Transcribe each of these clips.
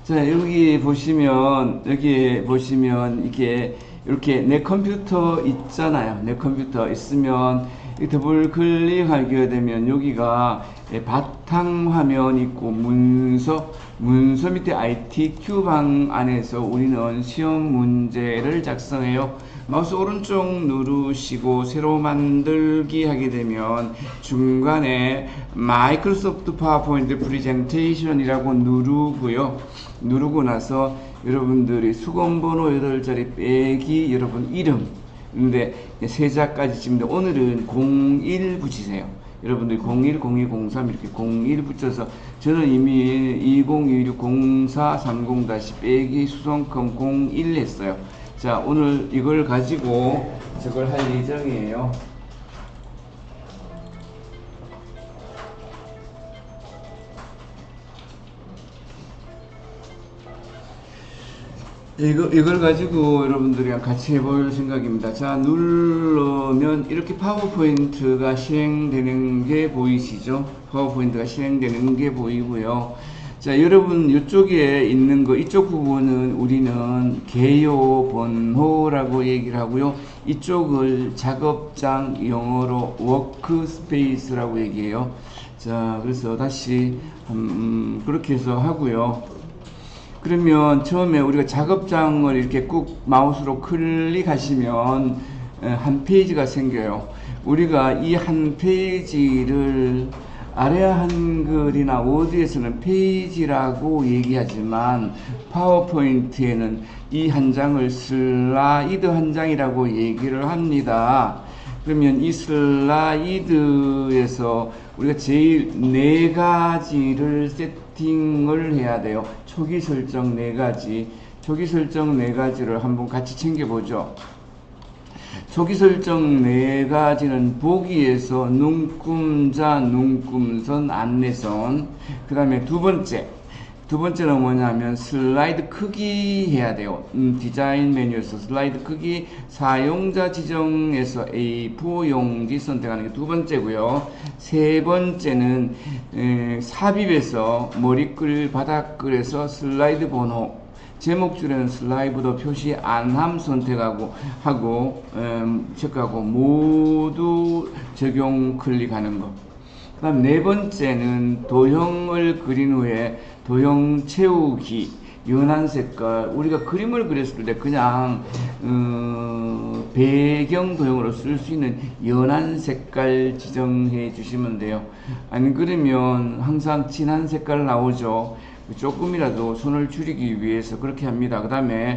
자, 여기 보시면 이렇게 내 컴퓨터 있잖아요. 내 컴퓨터 있으면 이 더블 클릭하게 되면 여기가 바탕화면 있고 문서 밑에 ITQ 방 안에서 우리는 시험 문제를 작성해요. 마우스 오른쪽 누르시고 새로 만들기 하게 되면 중간에 마이크로소프트 파워포인트 프레젠테이션이라고 누르고 나서 여러분들이 수건번호 8자리 빼기 여러분 이름 근데 세자까지 찍는데 오늘은 01 붙이세요. 여러분들이 01, 02, 03 이렇게 01 붙여서 저는 이미 2026 04 30 빼기 수성컴 01 했어요. 자, 오늘 이걸 가지고 저걸 할 예정이에요. 이걸 가지고 여러분들이랑 같이 해볼 생각입니다. 자, 누르면 이렇게 파워포인트가 실행되는 게 보이시죠? 파워포인트가 실행되는 게 보이고요. 자, 여러분 이쪽에 있는 거, 이쪽 부분은 우리는 개요 번호라고 얘기를 하고요. 이쪽을 작업장, 영어로 워크스페이스라고 얘기해요. 자, 그래서 다시 그렇게 해서 하고요. 그러면 처음에 우리가 작업장을 이렇게 꾹 마우스로 클릭하시면 한 페이지가 생겨요. 우리가 이 한 페이지를 아래 한글이나 워드에서는 페이지라고 얘기하지만 파워포인트에는 이 한 장을 슬라이드 한 장이라고 얘기를 합니다. 그러면 이 슬라이드에서 우리가 제일 네 가지를 세팅을 해야 돼요. 초기 설정 네 가지. 초기 설정 네 가지를 한번 같이 챙겨보죠. 초기 설정 네 가지는 보기에서 눈금자, 눈금선, 안내선. 그 다음에 두 번째는 뭐냐면 슬라이드 크기 해야 돼요. 디자인 메뉴에서 슬라이드 크기 사용자 지정에서 A4 용지 선택하는 게 두 번째고요. 세 번째는 삽입에서 머리글 바닥글에서 슬라이드 번호 제목줄에는 슬라이드도 표시 안함 선택하고 체크하고 모두 적용 클릭하는 거. 그 다음 네 번째는 도형을 그린 후에 도형 채우기 연한 색깔. 우리가 그림을 그렸을 때 그냥 배경 도형으로 쓸 수 있는 연한 색깔 지정해 주시면 돼요. 안 그러면 항상 진한 색깔 나오죠. 조금이라도 손을 줄이기 위해서 그렇게 합니다. 그 다음에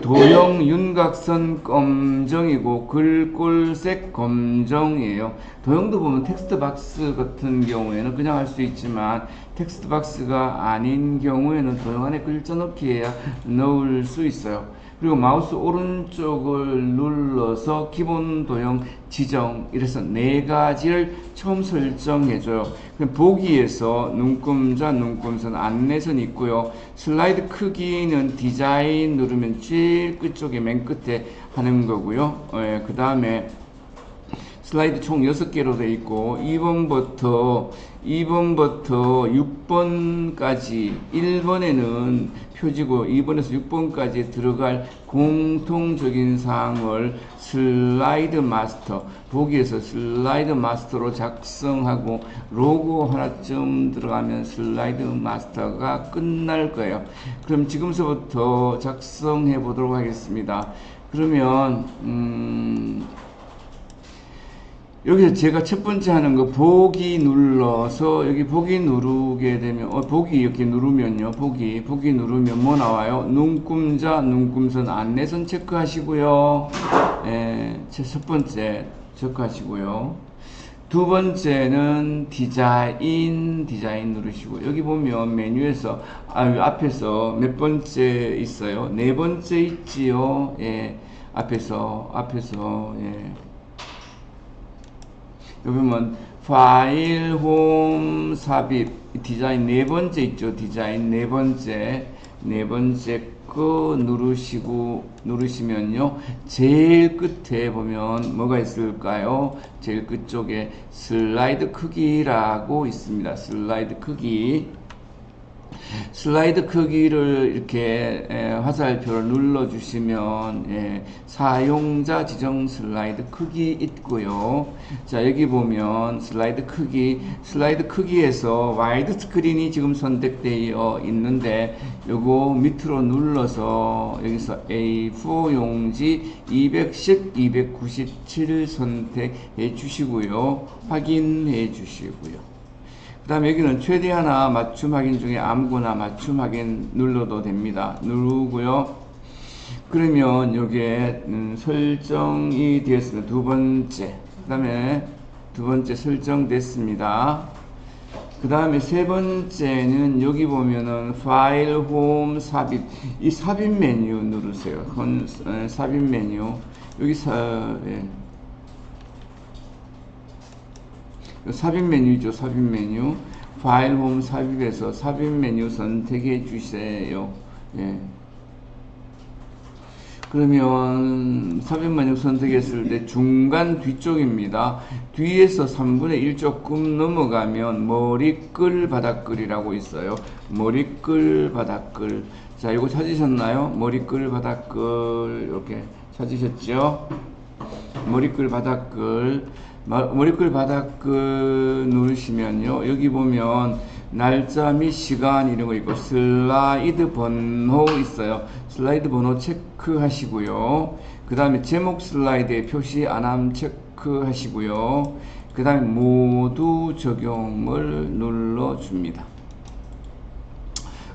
도형 윤곽선 검정이고 글꼴색 검정이에요. 도형도 보면 텍스트 박스 같은 경우에는 그냥 할 수 있지만 텍스트 박스가 아닌 경우에는 도형 안에 글자 넣기에야 넣을 수 있어요. 그리고 마우스 오른쪽을 눌러서 기본 도형 지정 이래서 네 가지를 처음 설정해줘요. 보기에서 눈금자, 눈금선, 안내선 있고요. 슬라이드 크기는 디자인 누르면 제일 끝쪽에 맨 끝에 하는 거고요. 그 다음에 슬라이드 총 6개로 되어 있고 2번부터 6번까지 1번에는 표지고 2번에서 6번까지 들어갈 공통적인 사항을 슬라이드 마스터 보기에서 슬라이드 마스터로 작성하고 로고 하나쯤 들어가면 슬라이드 마스터가 끝날 거예요. 그럼 지금서부터 작성해 보도록 하겠습니다. 그러면 여기서 제가 첫 번째 하는 거 보기 눌러서 여기 보기 누르게 되면 보기 이렇게 누르면요. 보기 누르면 뭐 나와요? 눈금자, 눈금선, 안내선 체크하시고요. 첫 번째 체크하시고요. 두 번째는 디자인 누르시고 여기 보면 메뉴에서 앞에서 몇 번째 있어요? 네 번째 있지요. 앞에서 여기 보면 파일, 홈, 삽입, 디자인 네 번째 있죠. 디자인 네 번째 거 누르시면요. 제일 끝에 보면 뭐가 있을까요? 제일 끝쪽에 슬라이드 크기라고 있습니다. 슬라이드 크기. 슬라이드 크기를 이렇게 화살표를 눌러주시면 사용자 지정 슬라이드 크기 있고요. 자, 여기 보면 슬라이드 크기에서 와이드 스크린이 지금 선택되어 있는데 요거 밑으로 눌러서 여기서 A4 용지 210, 297 선택해 주시고요. 확인해 주시고요. 그 다음에 여기는 최대 하나 맞춤 확인 중에 아무거나 맞춤 확인 눌러도 됩니다. 누르고요. 그러면 요게 설정이 되었습니다. 두 번째. 그 다음에 두 번째 설정됐습니다. 그 다음에 세 번째는 여기 보면은 파일 홈 삽입. 이 삽입 메뉴 누르세요. 삽입 메뉴. 여기 삽입 메뉴죠. 삽입 메뉴. 파일 홈 삽입에서 삽입 메뉴 선택해 주세요. 예. 그러면 삽입 메뉴 선택했을 때 중간 뒤쪽입니다. 뒤에서 3분의 1 조금 넘어가면 머리끌 바닥글이라고 있어요. 머리끌 바닥글. 자, 이거 찾으셨나요? 머리끌 바닥글 이렇게 찾으셨죠? 머리끌 바닥글. 머리끌 바닥글 누르시면요. 여기 보면 날짜 및 시간 이런 거 있고 슬라이드 번호 있어요. 슬라이드 번호 체크하시고요. 그 다음에 제목 슬라이드에 표시 안함 체크하시고요. 그 다음에 모두 적용을 눌러줍니다.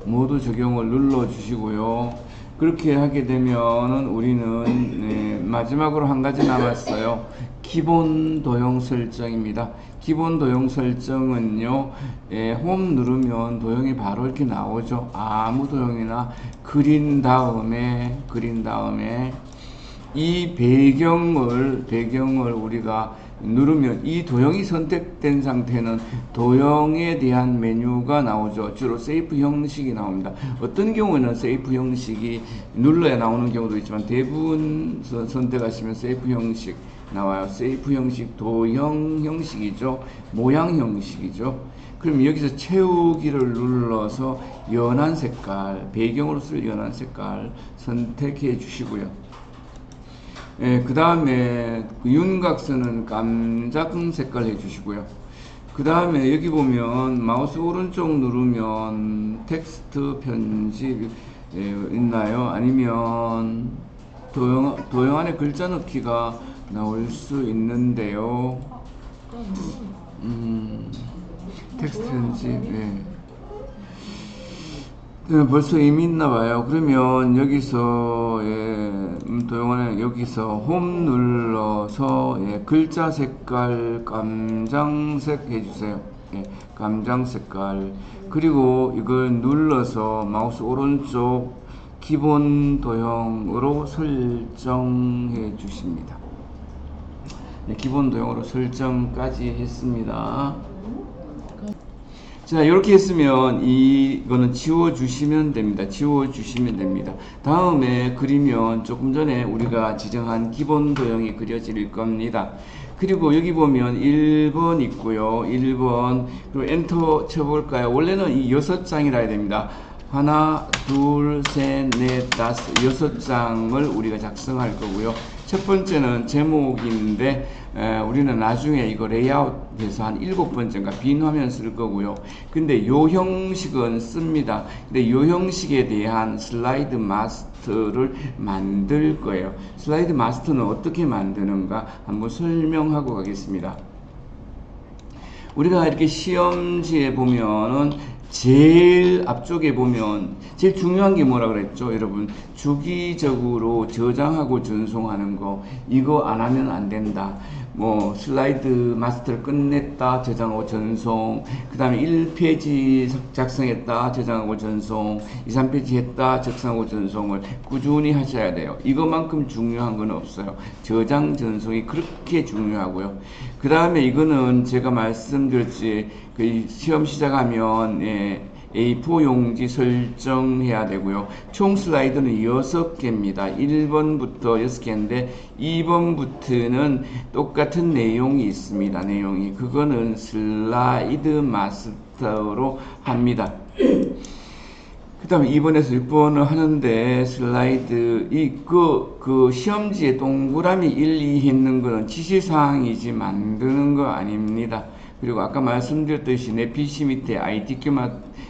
모두 적용을 눌러주시고요. 그렇게 하게 되면은 우리는 마지막으로 한 가지 남았어요. 기본 도형 설정입니다. 기본 도형 설정은요, 홈 누르면 도형이 바로 이렇게 나오죠. 아무 도형이나 그린 다음에 이 배경을 우리가 누르면 이 도형이 선택된 상태는 도형에 대한 메뉴가 나오죠. 주로 세이프 형식이 나옵니다. 어떤 경우는 세이프 형식이 눌러야 나오는 경우도 있지만 대부분 선택하시면 세이프 형식 나와요. 세이프 형식, 도형 형식이죠. 모양 형식이죠. 그럼 여기서 채우기를 눌러서 연한 색깔, 배경으로 쓸 연한 색깔 선택해 주시고요. 그 다음에 윤곽선은 깜짝 색깔 해주시고요. 그 다음에 여기 보면 마우스 오른쪽 누르면 텍스트 편집 있나요? 아니면 도형 안에 글자 넣기가 나올 수 있는데요. 텍스트 편집. 벌써 이미 있나봐요. 그러면 여기서 도형안에 여기서 홈 눌러서 글자 색깔 깜장색 해주세요. 깜장 색깔. 그리고 이걸 눌러서 마우스 오른쪽 기본 도형으로 설정해 주십니다. 기본 도형으로 설정까지 했습니다. 자, 이렇게 했으면 이거는 지워주시면 됩니다. 지워주시면 됩니다. 다음에 그리면 조금 전에 우리가 지정한 기본 도형이 그려질 겁니다. 그리고 여기 보면 1번 있고요. 1번 그리고 엔터 쳐볼까요? 원래는 이 6장이라 해야 됩니다. 하나, 둘, 셋, 넷, 다섯, 6장을 우리가 작성할 거고요. 첫 번째는 제목인데 우리는 나중에 이거 레이아웃해서 한 7번째인가 빈 화면 쓸 거고요. 근데 요 형식은 씁니다. 근데 요 형식에 대한 슬라이드 마스터를 만들 거예요. 슬라이드 마스터는 어떻게 만드는가 한번 설명하고 가겠습니다. 우리가 이렇게 시험지에 보면은 제일 앞쪽에 보면 제일 중요한 게 뭐라 그랬죠, 여러분? 주기적으로 저장하고 전송하는 거, 이거 안 하면 안 된다. 뭐 슬라이드 마스터를 끝냈다, 저장하고 전송. 그 다음에 1페이지 작성했다, 저장하고 전송. 2, 3페이지 했다, 작성하고 전송을 꾸준히 하셔야 돼요. 이것만큼 중요한 건 없어요. 저장 전송이 그렇게 중요하고요. 그 다음에 이거는 제가 말씀드렸지, 그 시험 시작하면 A4 용지 설정해야 되고요. 총 슬라이드는 6개입니다. 1번부터 6개인데 2번부터는 똑같은 내용이 있습니다. 내용이. 그거는 슬라이드 마스터로 합니다. 그 다음에 2번에서 6번을 하는데 슬라이드 그 시험지에 동그라미 1, 2 있는 거는 지시사항이지 만드는 거 아닙니다. 그리고 아까 말씀드렸듯이 내 PC 밑에 ITQ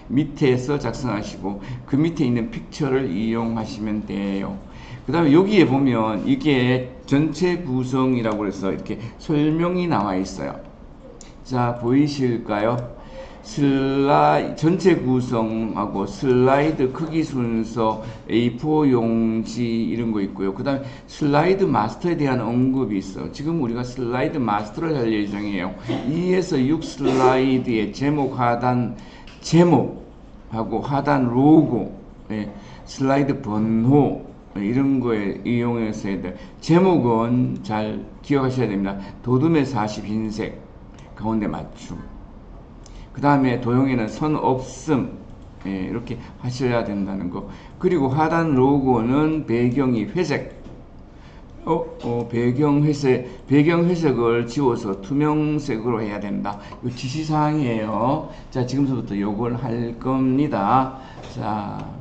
밑에서 작성하시고 그 밑에 있는 픽처를 이용하시면 돼요. 그 다음에 여기에 보면 이게 전체 구성이라고 해서 이렇게 설명이 나와 있어요. 자, 보이실까요? 전체 구성하고 슬라이드 크기 순서, A4 용지 이런 거 있고요. 그 다음에 슬라이드 마스터에 대한 언급이 있어요. 지금 우리가 슬라이드 마스터를 할 예정이에요. 2에서 6 슬라이드의 제목 하단 제목하고 하단 로고, 슬라이드 번호 이런 거에 이용해서 해야 돼요. 제목은 잘 기억하셔야 됩니다. 도둠의 40 흰색 가운데 맞춤. 그 다음에 도형에는 선 없음, 이렇게 하셔야 된다는 거. 그리고 하단 로고는 배경이 회색. 배경 회색을 지워서 투명색으로 해야 된다. 이 지시사항이에요. 자, 지금부터 요걸 할 겁니다. 자,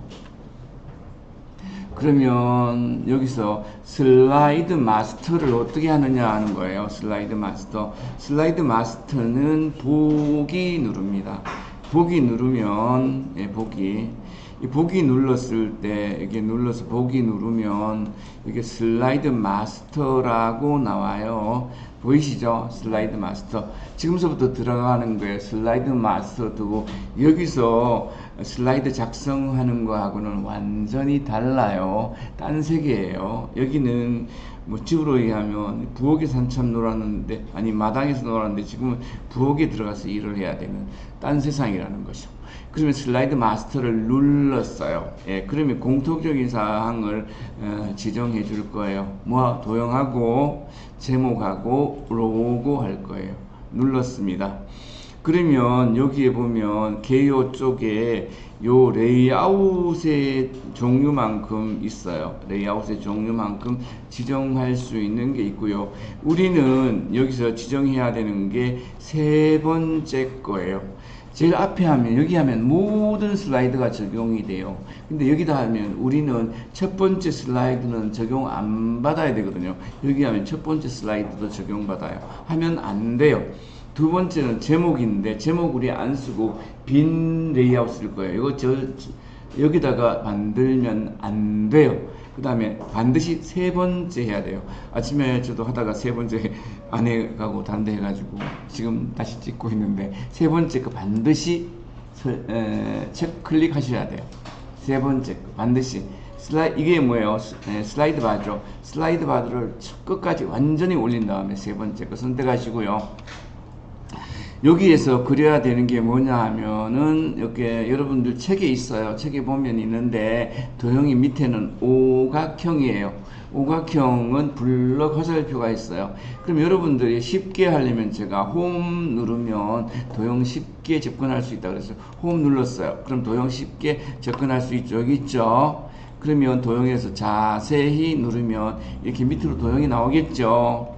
그러면 여기서 슬라이드 마스터를 어떻게 하느냐 하는 거예요. 슬라이드 마스터. 슬라이드 마스터는 보기 누릅니다. 보기 누르면, 보기 눌렀을 때, 이게 눌러서 보기 누르면, 이게 슬라이드 마스터라고 나와요. 보이시죠? 슬라이드 마스터. 지금서부터 들어가는 거예요. 슬라이드 마스터 두고, 여기서 슬라이드 작성하는 거하고는 완전히 달라요. 딴 세계예요. 여기는 뭐 집으로 얘기하면 부엌에 산참 놀았는데, 아니 마당에서 놀았는데 지금은 부엌에 들어가서 일을 해야 되는 딴 세상이라는 것이죠. 그러면 슬라이드 마스터를 눌렀어요. 그러면 공통적인 사항을 지정해 줄 거예요. 뭐 도형하고 제목하고 로고 할 거예요. 눌렀습니다. 그러면 여기에 보면 개요 쪽에 요 레이아웃의 종류만큼 있어요. 레이아웃의 종류만큼 지정할 수 있는 게 있고요. 우리는 여기서 지정해야 되는 게 세 번째 거예요. 제일 앞에 하면, 여기 하면 모든 슬라이드가 적용이 돼요. 근데 여기다 하면 우리는 첫 번째 슬라이드는 적용 안 받아야 되거든요. 여기 하면 첫 번째 슬라이드도 적용받아요. 하면 안 돼요. 두 번째는 제목인데, 제목 우리 안 쓰고 빈 레이아웃 쓸 거예요. 이거 여기다가 만들면 안 돼요. 그 다음에 반드시 세 번째 해야 돼요. 아침에 저도 하다가 세 번째 안 해가고 단대 해가지고 지금 다시 찍고 있는데, 세 번째 거 반드시 클릭 하셔야 돼요. 세 번째 거 반드시. 이게 뭐예요? 슬라이드 바죠. 슬라이드 바를 끝까지 완전히 올린 다음에 세 번째 거 선택하시고요. 여기에서 그려야 되는 게 뭐냐 하면은, 이렇게 여러분들 책에 있어요. 책에 보면 있는데, 도형이 밑에는 오각형이에요. 오각형은 블럭 화살표가 있어요. 그럼 여러분들이 쉽게 하려면 제가 홈 누르면 도형 쉽게 접근할 수 있다 그래서 홈 눌렀어요. 그럼 도형 쉽게 접근할 수 있죠. 여기 있죠. 그러면 도형에서 자세히 누르면 이렇게 밑으로 도형이 나오겠죠.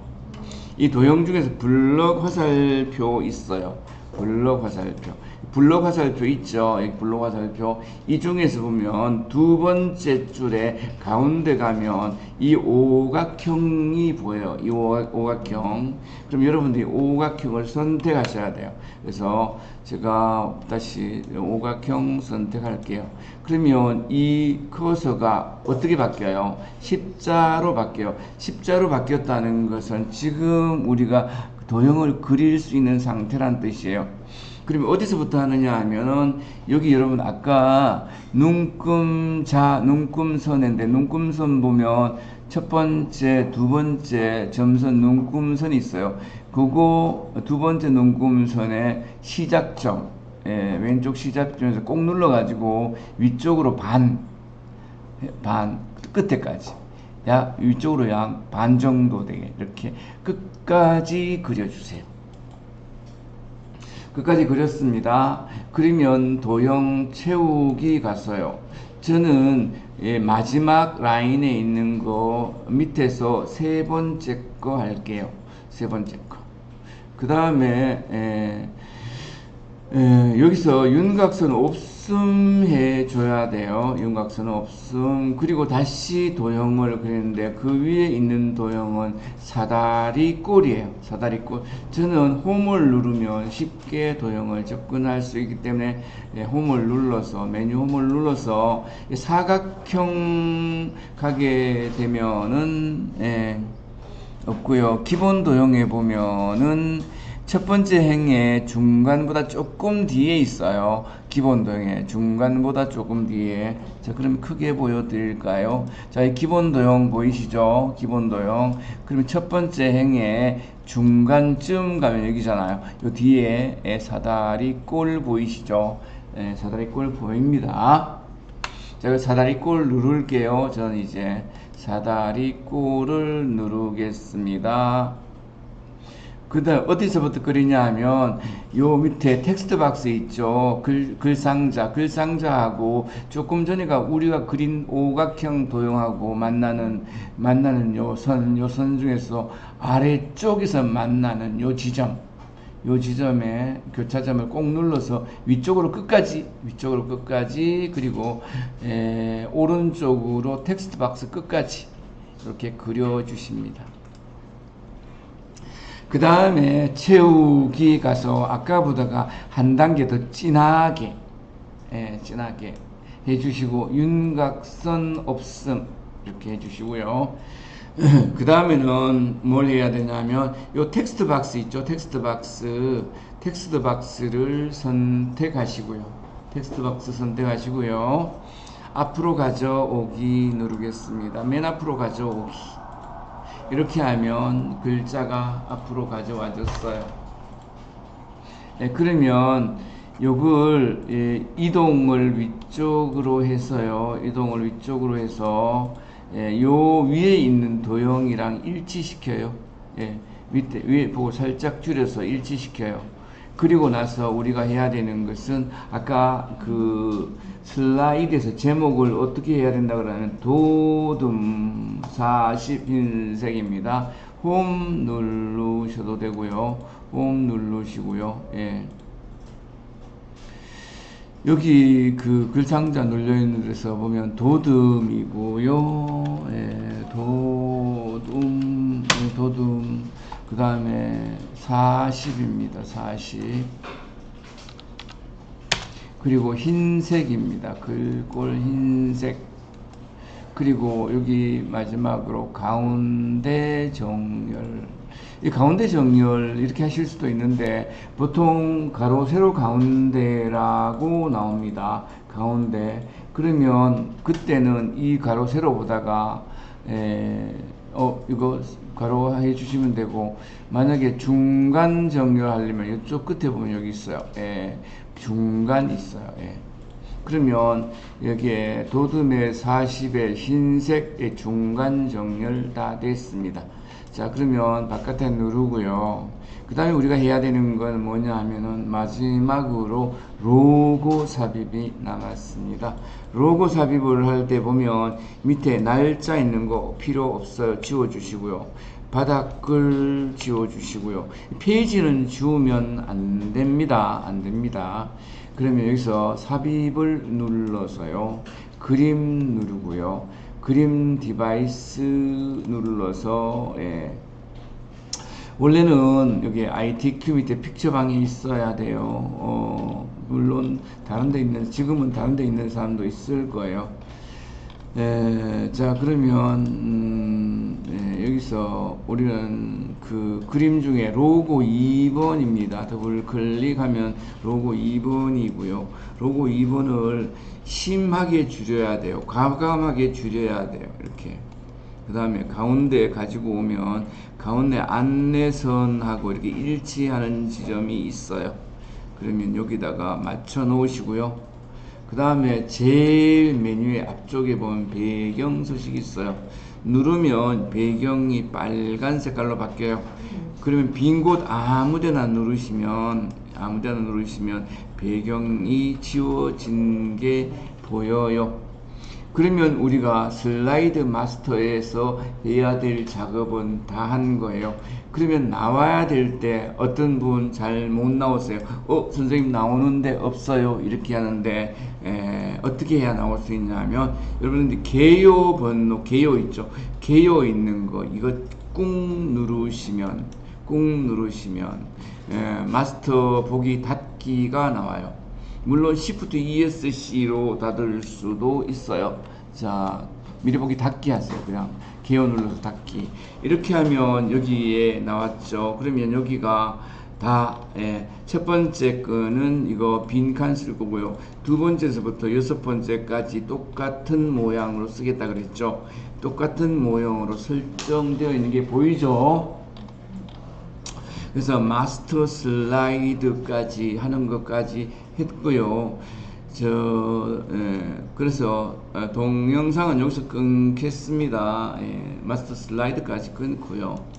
이 도형 중에서 블럭 화살표 있어요. 블럭 화살표. 블럭 화살표 있죠. 여기 블럭 화살표. 이 중에서 보면 두 번째 줄에 가운데 가면 이 오각형이 보여요. 이 오각형. 그럼 여러분들이 오각형을 선택하셔야 돼요. 그래서 제가 다시 오각형 선택할게요. 그러면 이 커서가 어떻게 바뀌어요? 십자로 바뀌어요. 십자로 바뀌었다는 것은 지금 우리가 도형을 그릴 수 있는 상태란 뜻이에요. 그러면 어디서부터 하느냐 하면은, 여기 여러분 아까 눈금선인데, 눈금선 보면 첫 번째, 두 번째 점선 눈금선이 있어요. 그거 두 번째 눈금선의 시작점, 왼쪽 시작점에서 꼭 눌러가지고 위쪽으로 반 끝에까지, 위쪽으로 약 반 정도 되게 이렇게 끝까지 그려주세요. 끝까지 그렸습니다. 그러면 도형 채우기 갔어요. 저는 마지막 라인에 있는 거 밑에서 세 번째 거 할게요. 세 번째 거. 그 다음에 여기서 윤곽선 없음 해줘야 돼요. 윤곽선은 없음. 그리고 다시 도형을 그리는데 그 위에 있는 도형은 사다리 꼴이에요. 사다리 꼴. 저는 홈을 누르면 쉽게 도형을 접근할 수 있기 때문에 홈을 눌러서 메뉴 홈을 눌러서 사각형 가게 되면은 없고요. 기본 도형에 보면은 첫 번째 행의 중간보다 조금 뒤에 있어요. 기본 도형에 중간보다 조금 뒤에. 자, 그럼 크게 보여드릴까요? 자, 이 기본 도형 보이시죠? 기본 도형. 그러면 첫 번째 행의 중간쯤 가면 여기잖아요. 요 뒤에 사다리 꼴 보이시죠? 사다리 꼴 보입니다. 자, 사다리 꼴 누를게요. 저는 이제 사다리 꼴을 누르겠습니다. 그 다음 어디서부터 그리냐 하면 요 밑에 텍스트 박스 있죠. 글상자하고 조금 전에가 우리가 그린 오각형 도형하고 만나는 요 선 중에서 아래쪽에서 만나는 요 지점에 교차점을 꼭 눌러서 위쪽으로 끝까지 그리고 오른쪽으로 텍스트 박스 끝까지 이렇게 그려 주십니다. 그 다음에 채우기 가서 아까보다가 한 단계 더 진하게 해주시고 윤곽선 없음 이렇게 해주시고요. 그 다음에는 뭘 해야 되냐면 요 텍스트 박스 있죠. 텍스트 박스를 선택하시고요. 앞으로 가져오기 누르겠습니다. 맨 앞으로 가져오기. 이렇게 하면 글자가 앞으로 가져와졌어요. 그러면 요걸 이동을 위쪽으로 해서요. 요 위에 있는 도형이랑 일치시켜요. 밑에 위에 보고 살짝 줄여서 일치시켜요. 그리고 나서 우리가 해야 되는 것은 아까 그 슬라이드에서 제목을 어떻게 해야 된다 그러면 도둠 40 흰색입니다. 홈 누르셔도 되고요. 홈 누르시고요. 여기 그 글상자 눌려 있는 데서 보면 도둠이고요. 도둠 그 다음에 40입니다. 40 그리고 흰색입니다. 글꼴 흰색 그리고 여기 마지막으로 가운데 정렬 이 가운데 정렬 이렇게 하실 수도 있는데 보통 가로 세로 가운데라고 나옵니다. 가운데 그러면 그때는 이 가로 세로 보다가 이거 가로 해 주시면 되고 만약에 중간 정렬 하려면 이쪽 끝에 보면 여기 있어요. 중간 있어요. 그러면 여기에 도둠의 40의 흰색의 중간 정렬 다 됐습니다. 자, 그러면 바깥에 누르고요. 그 다음에 우리가 해야 되는 건 뭐냐 하면은 마지막으로 로고 삽입이 남았습니다. 로고 삽입을 할 때 보면 밑에 날짜 있는 거 필요 없어요. 지워주시고요. 바닥글 지워주시고요. 페이지는 지우면 안 됩니다. 그러면 여기서 삽입을 눌러서요. 그림 누르고요. 그림 디바이스 눌러서 원래는 여기 ITQ 밑에 픽처방이 있어야 돼요. 물론 지금은 다른 데 있는 사람도 있을 거예요. 자, 그러면 여기서 우리는 그 그림 중에 로고 2번입니다. 더블 클릭하면 로고 2번이고요. 로고 2번을 심하게 줄여야 돼요. 과감하게 줄여야 돼요. 이렇게. 그 다음에 가운데 가지고 오면 가운데 안내선하고 이렇게 일치하는 지점이 있어요. 그러면 여기다가 맞춰 놓으시고요. 그 다음에 제일 메뉴의 앞쪽에 보면 배경 소식이 있어요. 누르면 배경이 빨간 색깔로 바뀌어요. 그러면 빈 곳 아무데나 누르시면 배경이 지워진 게 보여요. 그러면 우리가 슬라이드 마스터에서 해야 될 작업은 다 한 거예요. 그러면 나와야 될 때 어떤 분 잘 못 나오세요. 선생님 나오는데 없어요. 이렇게 하는데 어떻게 해야 나올 수 있냐면 여러분들 개요 번호, 개요 있죠. 개요 있는 거 이거 꾹 누르시면 마스터 보기 닫기가 나와요. 물론 Shift ESC로 닫을 수도 있어요. 자, 미리 보기 닫기 하세요. 그냥 개요 눌러서 닫기. 이렇게 하면 여기에 나왔죠. 그러면 여기가 다, 첫 번째 거는 이거 빈칸 쓸 거고요. 두 번째서부터 여섯 번째까지 똑같은 모양으로 쓰겠다 그랬죠. 똑같은 모형으로 설정되어 있는 게 보이죠? 그래서 마스터 슬라이드까지 하는 것까지 했고요. 그래서 동영상은 여기서 끊겠습니다. 마스터 슬라이드까지 끊고요.